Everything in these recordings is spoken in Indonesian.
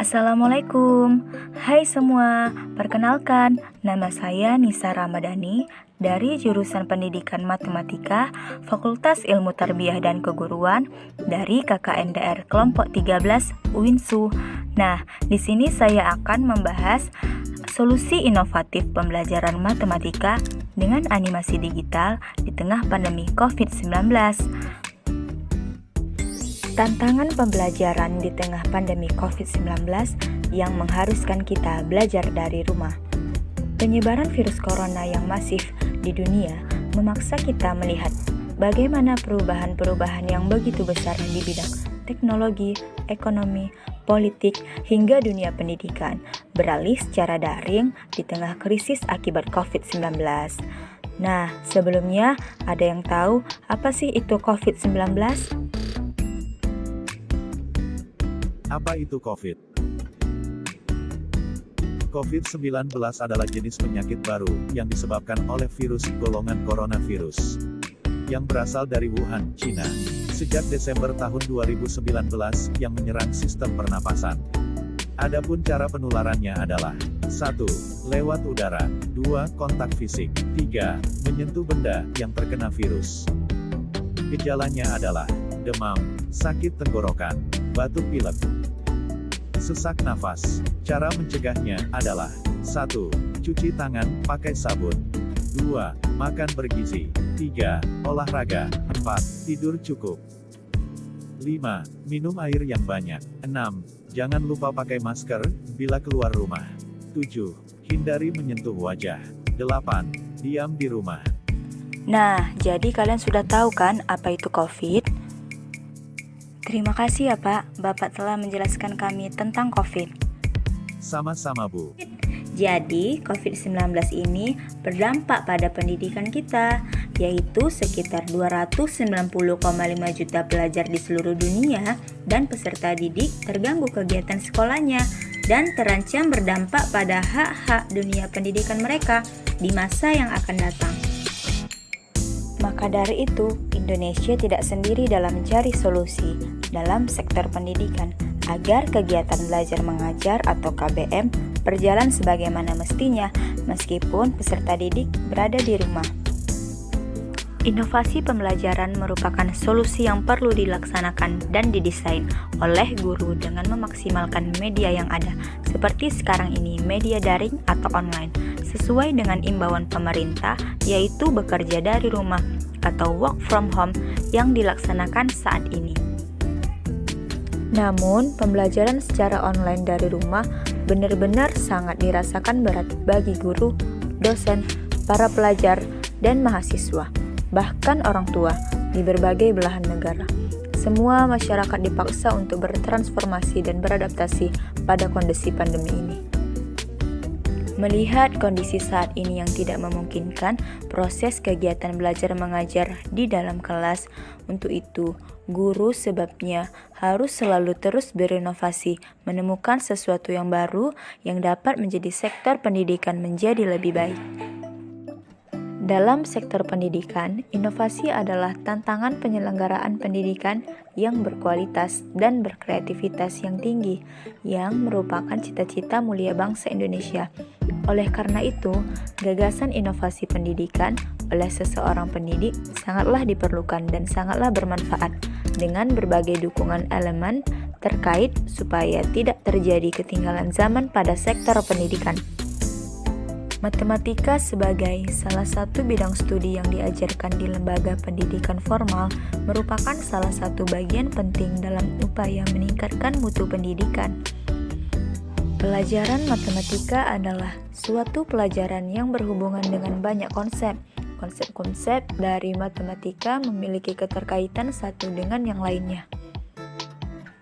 Assalamualaikum, hai semua, perkenalkan, nama saya Nisa Ramadhani dari jurusan Pendidikan Matematika Fakultas Ilmu Tarbiyah dan Keguruan dari KKNDR Kelompok 13 UINSU. Nah, di sini saya akan membahas solusi inovatif pembelajaran matematika dengan animasi digital di tengah pandemi COVID-19. Tantangan pembelajaran di tengah pandemi COVID-19 yang mengharuskan kita belajar dari rumah. Penyebaran virus corona yang masif di dunia memaksa kita melihat bagaimana perubahan-perubahan yang begitu besar di bidang teknologi, ekonomi, politik, hingga dunia pendidikan beralih secara daring di tengah krisis akibat COVID-19. Nah, sebelumnya ada yang tahu apa sih itu COVID-19? Apa itu COVID? COVID-19 adalah jenis penyakit baru yang disebabkan oleh virus golongan coronavirus yang berasal dari Wuhan, China, sejak Desember tahun 2019 yang menyerang sistem pernapasan. Adapun cara penularannya adalah 1. Lewat udara, 2. Kontak fisik, 3. Menyentuh benda yang terkena virus. Gejalanya adalah demam, sakit tenggorokan, batuk pilek, sesak nafas. Cara mencegahnya adalah 1. Cuci tangan pakai sabun, 2. Makan bergizi, 3. Olahraga, 4. Tidur cukup, 5. Minum air yang banyak, 6. Jangan lupa pakai masker bila keluar rumah, 7. Hindari menyentuh wajah, 8. Diam di rumah. Nah, jadi kalian sudah tahu kan apa itu COVID? Terima kasih ya Pak, Bapak telah menjelaskan kami tentang COVID. Sama-sama Bu. Jadi, COVID-19 ini berdampak pada pendidikan kita, yaitu sekitar 290,5 juta pelajar di seluruh dunia dan peserta didik terganggu kegiatan sekolahnya dan terancam berdampak pada hak-hak dunia pendidikan mereka di masa yang akan datang. Maka dari itu, Indonesia tidak sendiri dalam mencari solusi dalam sektor pendidikan agar kegiatan belajar mengajar atau KBM berjalan sebagaimana mestinya meskipun peserta didik berada di rumah. Inovasi pembelajaran merupakan solusi yang perlu dilaksanakan dan didesain oleh guru dengan memaksimalkan media yang ada, seperti sekarang ini media daring atau online, sesuai dengan imbauan pemerintah yaitu bekerja dari rumah atau work from home yang dilaksanakan saat ini. Namun, pembelajaran secara online dari rumah benar-benar sangat dirasakan berat bagi guru, dosen, para pelajar, dan mahasiswa, bahkan orang tua di berbagai belahan negara. Semua masyarakat dipaksa untuk bertransformasi dan beradaptasi pada kondisi pandemi ini. Melihat kondisi saat ini yang tidak memungkinkan proses kegiatan belajar mengajar di dalam kelas, untuk itu guru sebabnya harus selalu terus berinovasi, menemukan sesuatu yang baru yang dapat menjadi sektor pendidikan menjadi lebih baik. Dalam sektor pendidikan, inovasi adalah tantangan penyelenggaraan pendidikan yang berkualitas dan berkreativitas yang tinggi, yang merupakan cita-cita mulia bangsa Indonesia. Oleh karena itu, gagasan inovasi pendidikan oleh seseorang pendidik sangatlah diperlukan dan sangatlah bermanfaat dengan berbagai dukungan elemen terkait supaya tidak terjadi ketinggalan zaman pada sektor pendidikan. Matematika sebagai salah satu bidang studi yang diajarkan di lembaga pendidikan formal merupakan salah satu bagian penting dalam upaya meningkatkan mutu pendidikan. Pelajaran matematika adalah suatu pelajaran yang berhubungan dengan banyak konsep. Konsep-konsep dari matematika memiliki keterkaitan satu dengan yang lainnya.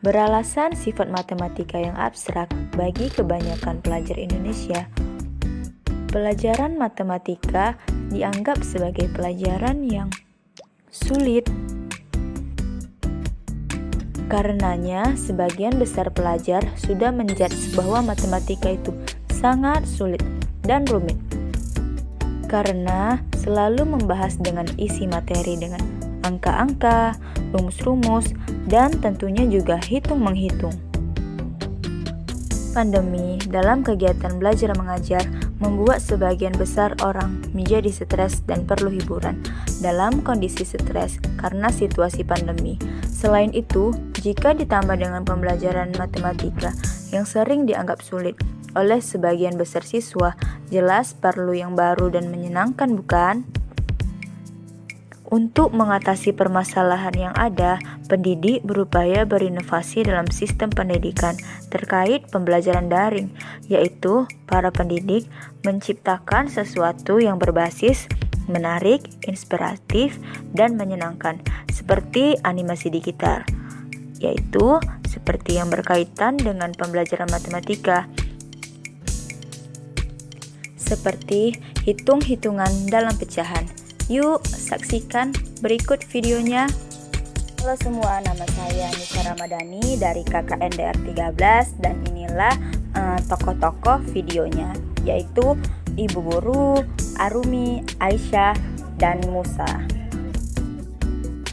Beralasan sifat matematika yang abstrak bagi kebanyakan pelajar Indonesia, pelajaran matematika dianggap sebagai pelajaran yang sulit. Karenanya, sebagian besar pelajar sudah menjudge bahwa matematika itu sangat sulit dan rumit. Karena selalu membahas dengan isi materi dengan angka-angka, rumus-rumus, dan tentunya juga hitung-menghitung. pandemi dalam kegiatan belajar mengajar membuat sebagian besar orang menjadi stres dan perlu hiburan dalam kondisi stres karena situasi pandemi. Selain itu, jika ditambah dengan pembelajaran matematika yang sering dianggap sulit oleh sebagian besar siswa, jelas perlu yang baru dan menyenangkan, bukan? Untuk mengatasi permasalahan yang ada, pendidik berupaya berinovasi dalam sistem pendidikan terkait pembelajaran daring, yaitu para pendidik menciptakan sesuatu yang berbasis menarik, inspiratif, dan menyenangkan, seperti animasi digital, yaitu seperti yang berkaitan dengan pembelajaran matematika, seperti hitung-hitungan dalam pecahan. Yuk, saksikan berikut videonya. Halo semua, nama saya Nisa Ramadhani dari KKN DR 13 dan inilah tokoh-tokoh videonya, yaitu Ibu Guru, Arumi, Aisyah, dan Musa.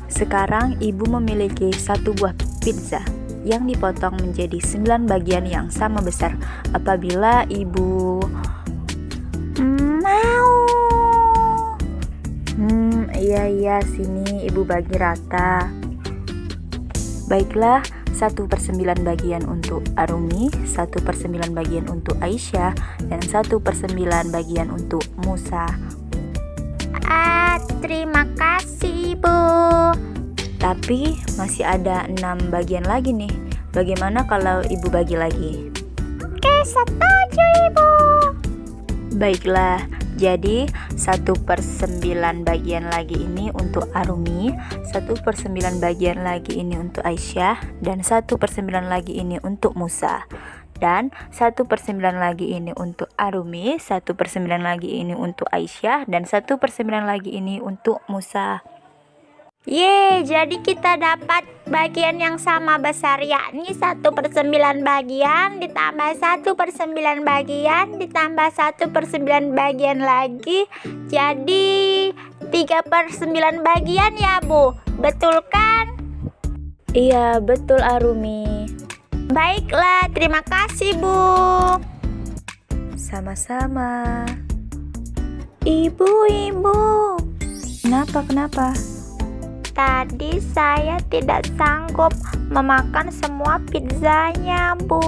Sekarang Ibu memiliki satu buah pizza yang dipotong menjadi 9 bagian yang sama besar. Apabila Ibu mau, iya, sini Ibu bagi rata. Baiklah, 1/9 bagian untuk Arumi, 1/9 bagian untuk Aisyah, dan 1/9 bagian untuk Musa. Terima kasih, Bu. Tapi masih ada 6 bagian lagi nih. Bagaimana kalau Ibu bagi lagi? Oke, setuju, Ibu. Baiklah, jadi 1/9 bagian lagi ini untuk Arumi, 1/9 bagian lagi ini untuk Aisyah, dan 1/9 lagi ini untuk Musa. Dan 1/9 lagi ini untuk Arumi, 1/9 lagi ini untuk Aisyah, dan 1/9 lagi ini untuk Musa. Yeay, jadi kita dapat bagian yang sama besar, yakni 1/9 bagian ditambah 1/9 bagian ditambah 1/9 bagian lagi, jadi 3/9 bagian ya, Bu. Betul kan? Iya, betul Arumi. Baiklah, terima kasih, Bu. Sama-sama. Ibu. Kenapa? Tadi saya tidak sanggup memakan semua pizzanya, Bu.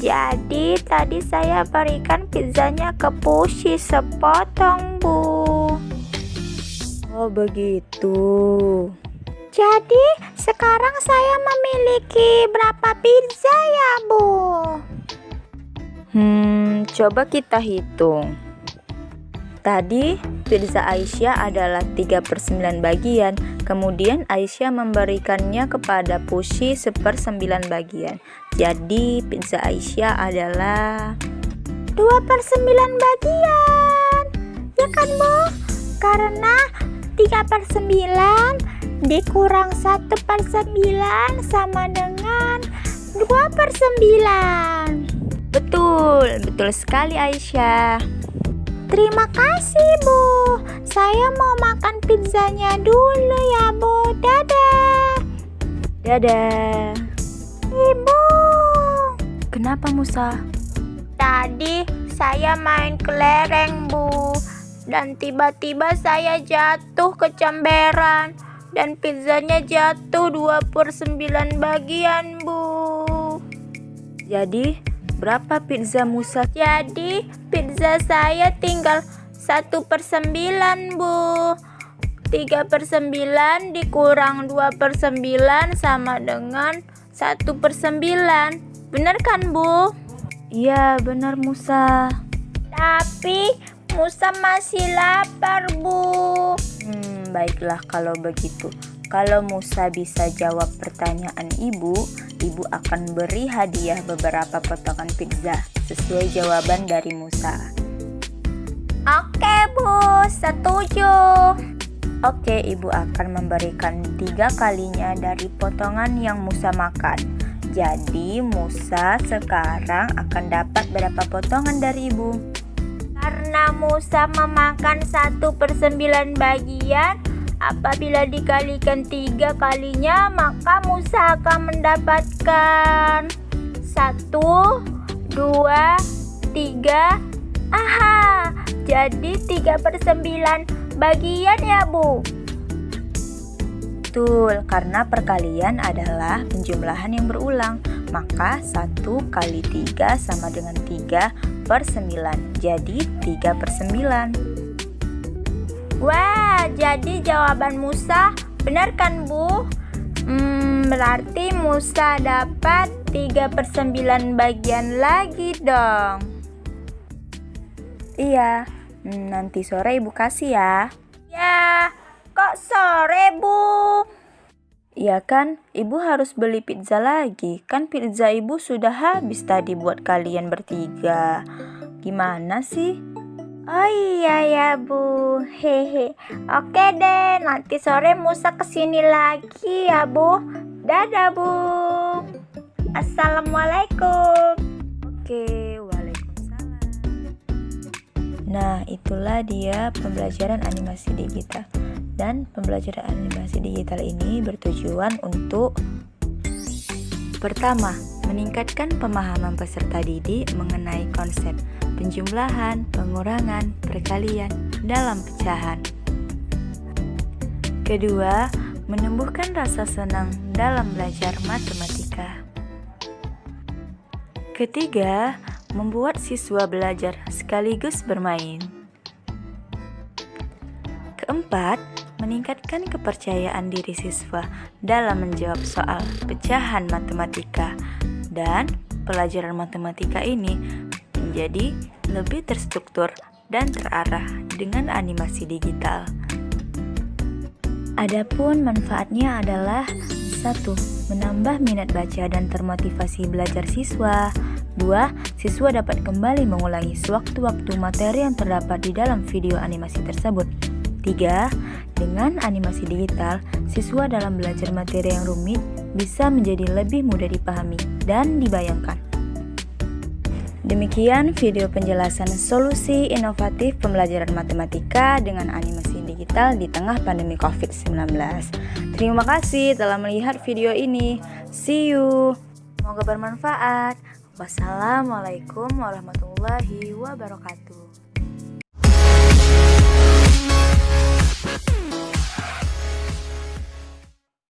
Jadi tadi saya berikan pizzanya ke Pushi sepotong, Bu. Oh, begitu. Jadi sekarang saya memiliki berapa pizza ya, Bu? Coba kita hitung. Tadi pizza Aisyah adalah 3/9 bagian. Kemudian Aisyah memberikannya kepada Pushi 1/9 bagian. Jadi pizza Aisyah adalah 2/9 bagian. Ya kan, Bu? Karena 3/9 dikurang 1/9 sama dengan 2/9. Betul sekali Aisyah. Terima kasih, Bu. Saya mau makan pizzanya dulu ya, Bu. Dadah. Ibu. Kenapa, Musa? Tadi saya main kelereng, Bu. Dan tiba-tiba saya jatuh kecemberan. Dan pizzanya jatuh 2/9 bagian, Bu. Jadi, berapa pizza Musa? Jadi pizza saya tinggal 1/9, Bu. 3/9 dikurang 2/9 sama dengan 1/9. Benar kan, Bu? Iya, benar Musa. Tapi Musa masih lapar, Bu. Baiklah kalau begitu. Kalau Musa bisa jawab pertanyaan Ibu akan beri hadiah beberapa potongan pizza sesuai jawaban dari Musa. Oke, Bu, setuju. Oke, Ibu akan memberikan 3 kalinya dari potongan yang Musa makan. Jadi Musa sekarang akan dapat berapa potongan dari Ibu? Karena Musa memakan 1/9 bagian, apabila dikalikan 3 kalinya, maka Musa akan mendapatkan 1 2, 3. Aha, jadi 3/9 bagian ya, Bu? Betul, karena perkalian adalah penjumlahan yang berulang. Maka 1 kali 3 sama dengan 3/9. Jadi 3/9. Wah, jadi jawaban Musa benar kan, Bu? Berarti Musa dapat 3/9 bagian lagi dong. Iya, nanti sore ibu kasih ya. Ya, kok sore, Bu? Iya kan, ibu harus beli pizza lagi. Kan pizza ibu sudah habis tadi buat kalian bertiga. Gimana sih? Oh iya ya, Bu. Hehe. Oke deh, nanti sore Musa kesini lagi ya, Bu. Dadah, Bu. Assalamualaikum. Oke, waalaikumsalam. Nah, itulah dia pembelajaran animasi digital. Dan pembelajaran animasi digital ini bertujuan untuk pertama, meningkatkan pemahaman peserta didik mengenai konsep penjumlahan, pengurangan, perkalian dalam pecahan. Kedua, menumbuhkan rasa senang dalam belajar matematika. Ketiga, membuat siswa belajar sekaligus bermain. Keempat, meningkatkan kepercayaan diri siswa dalam menjawab soal pecahan matematika. Dan pelajaran matematika ini menjadi lebih terstruktur dan terarah dengan animasi digital. Adapun manfaatnya adalah 1. Menambah minat baca dan termotivasi belajar siswa. 2. Siswa dapat kembali mengulangi sewaktu-waktu materi yang terdapat di dalam video animasi tersebut. 3. Dengan animasi digital, siswa dalam belajar materi yang rumit bisa menjadi lebih mudah dipahami dan dibayangkan. Demikian video penjelasan solusi inovatif pembelajaran matematika dengan animasi digital di tengah pandemi COVID-19. Terima kasih telah melihat video ini. See you. Semoga bermanfaat. Wassalamualaikum warahmatullahi wabarakatuh.